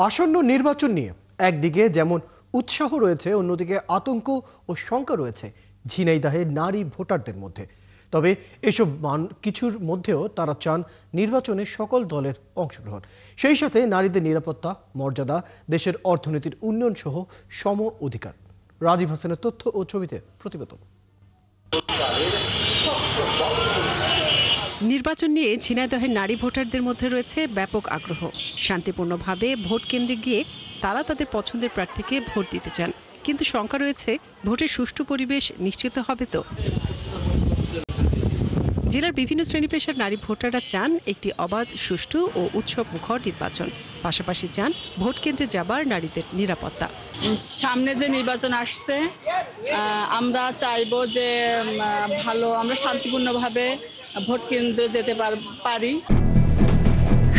আসন্ন নির্বাচন নিয়ে একদিকে যেমন উৎসাহ রয়েছে, অন্যদিকে আতঙ্ক ও শঙ্কা রয়েছে ঝিনাইদহের নারী ভোটারদের মধ্যে। তবে এসব কিছুর মধ্যেও তারা চান নির্বাচনে সকল দলের অংশগ্রহণ, সেই সাথে নারীদের নিরাপত্তা, মর্যাদা, দেশের অর্থনীতির উন্নয়ন সহ সম অধিকার। রাজীব হাসানের তথ্য ও ছবিতে প্রতিবেদন। নির্বাচন নিয়ে ঝিনাইদহের নারী ভোটারদের মধ্যে রয়েছে ব্যাপক আগ্রহ। শান্তিপূর্ণভাবে ভোট কেন্দ্রে গিয়ে তারা তাদের পছন্দের প্রার্থীকে ভোট দিতে চান, কিন্তু শঙ্কা রয়েছে ভোটের সুষ্ঠু পরিবেশ নিশ্চিত হবে তো। জেলার বিভিন্ন শ্রেণী পেশার নারী ভোটাররা চান একটি অবাধ, সুষ্ঠু ও উৎসব মুখর নির্বাচন। পাশাপাশি চান ভোট কেন্দ্রে যাবার নারীদের নিরাপত্তা। সামনে যে নির্বাচন আসছে, আমরা চাইবো যে আমরা শান্তিপূর্ণভাবে ভোট কেন্দ্রে যেতে পারি।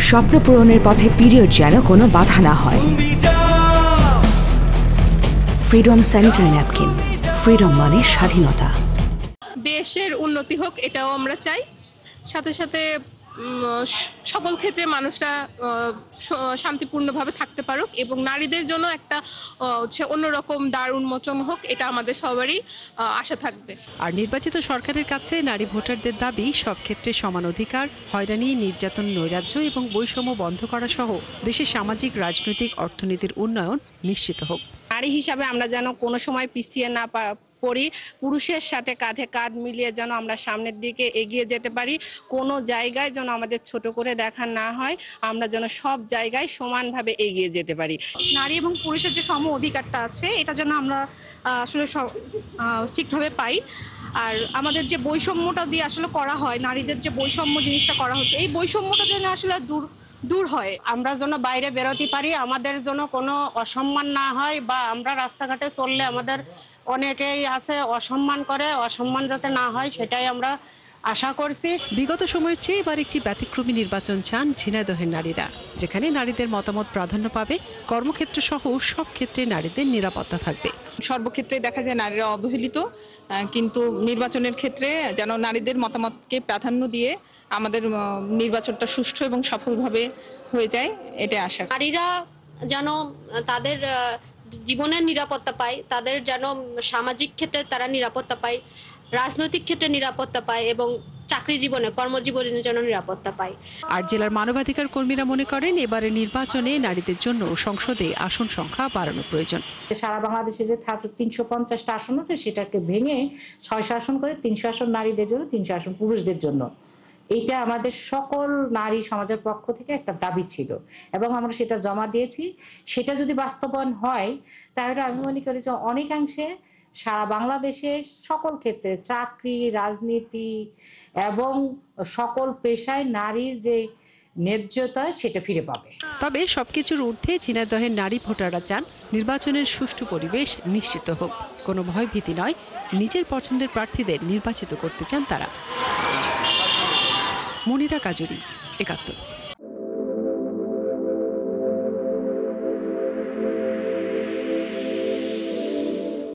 স্বপ্ন পূরণের পথে পিরিয়ড যেন কোনো বাধা না হয়। ফ্রিডম স্যানিটারি ন্যাপকিন, ফ্রিডম মানে স্বাধীনতা। দেশের উন্নতি হোক, এটাও আমরা চাই। সাথে সাথে সকল ক্ষেত্রে মানুষরা শান্তিপূর্ণভাবে থাকতে পারুক এবং নারীদের জন্য একটা অন্যরকম দ্বার উন্মোচন হোক, এটা আমাদের সবারই আশা থাকবে। আর নির্বাচিত সরকারের কাছে নারী ভোটারদের দাবি সব ক্ষেত্রে সমান অধিকার, হয়রানি, নির্যাতন, নৈরাজ্য এবং বৈষম্য বন্ধ করা সহ দেশের সামাজিক, রাজনৈতিক, অর্থনীতির উন্নয়ন নিশ্চিত হোক। নারী হিসাবে আমরা যেন কোনো সময় পিছিয়ে না পড়ি, পুরুষের সাথে কাঁধে কাঁধ মিলিয়ে যেন আমরা সামনের দিকে এগিয়ে যেতে পারি। কোনো জায়গায় যেন আমাদের ছোট করে দেখা না হয়, আমরা যেন সব জায়গায় সমানভাবে এগিয়ে যেতে পারি। নারী এবং পুরুষের যে সম অধিকারটা আছে, এটা যেন আমরা আসলে ঠিকভাবে পাই। আর আমাদের যে বৈষম্যটা দিয়ে আসলে করা হয়, নারীদের যে বৈষম্য জিনিসটা করা হচ্ছে, এই বৈষম্যটা যেন আসলে দূর হয়। আমরা যেন বাইরে বেরোতে পারি, আমাদের যেন কোনো অসম্মান না হয়, বা আমরা রাস্তাঘাটে চললে আমাদের অনেকেই আছে অসম্মান করে, অসম্মান যাতে না হয় সেটাই আমরা আশা করছি। বিগত সময়ের চেয়ে এবার একটি ব্যতিক্রমী নির্বাচন চান ঝিনাইদহের নারীরা, যেখানে নারীদের মতামত প্রাধান্য পাবে, কর্মক্ষেত্র সহ সব ক্ষেত্রে নারীদের নিরাপত্তা থাকবে। সর্বক্ষেত্রে দেখা যায় নারীরা অবহেলিত, কিন্তু নির্বাচনের ক্ষেত্রে যেন নারীদের মতামতকে প্রাধান্য দিয়ে আমাদের নির্বাচনটা সুষ্ঠু এবং সফলভাবে হয়ে যায়, এটা আশা। নারীরা যেন তাদের জীবনের নিরাপত্তা পায়, তাদের যেন সামাজিক ক্ষেত্রে তারা নিরাপত্তা পায়, রাজনৈতিক ক্ষেত্রে নিরাপত্তা পায় এবং চাকরি জীবনে, কর্মজীবনের জন্য নিরাপত্তা পায়। আর জেলার মানবাধিকার কর্মীরা মনে করেন এবারের নির্বাচনে নারীদের জন্য সংসদে আসন সংখ্যা বাড়ানো প্রয়োজন। সারা বাংলাদেশে যে 350টা আসন আছে, সেটাকে ভেঙে 600 আসন করে 300 আসন নারীদের জন্য, 300 আসন পুরুষদের জন্য। এইটা আমাদের সকল নারী সমাজের পক্ষ থেকে একটা দাবি ছিল এবং আমরা সেটা জমা দিয়েছি। সেটা যদি বাস্তবায়ন হয়, তাহলে আমি মনে করি যে অনেকাংশে সারা বাংলাদেশের সকল ক্ষেত্রে চাকরি, রাজনীতি এবং সকল পেশায় নারীর যে ন্যায্যতা, সেটা ফিরে পাবে। তবে সবকিছুর ঊর্ধ্বে ঝিনাইদহের নারী ভোটাররা চান নির্বাচনের সুষ্ঠু পরিবেশ নিশ্চিত হোক। কোনো ভয়ভীতি নয়, নিজের পছন্দের প্রার্থীদের নির্বাচিত করতে চান তারা। মনিরা কাজুরি, ৭১।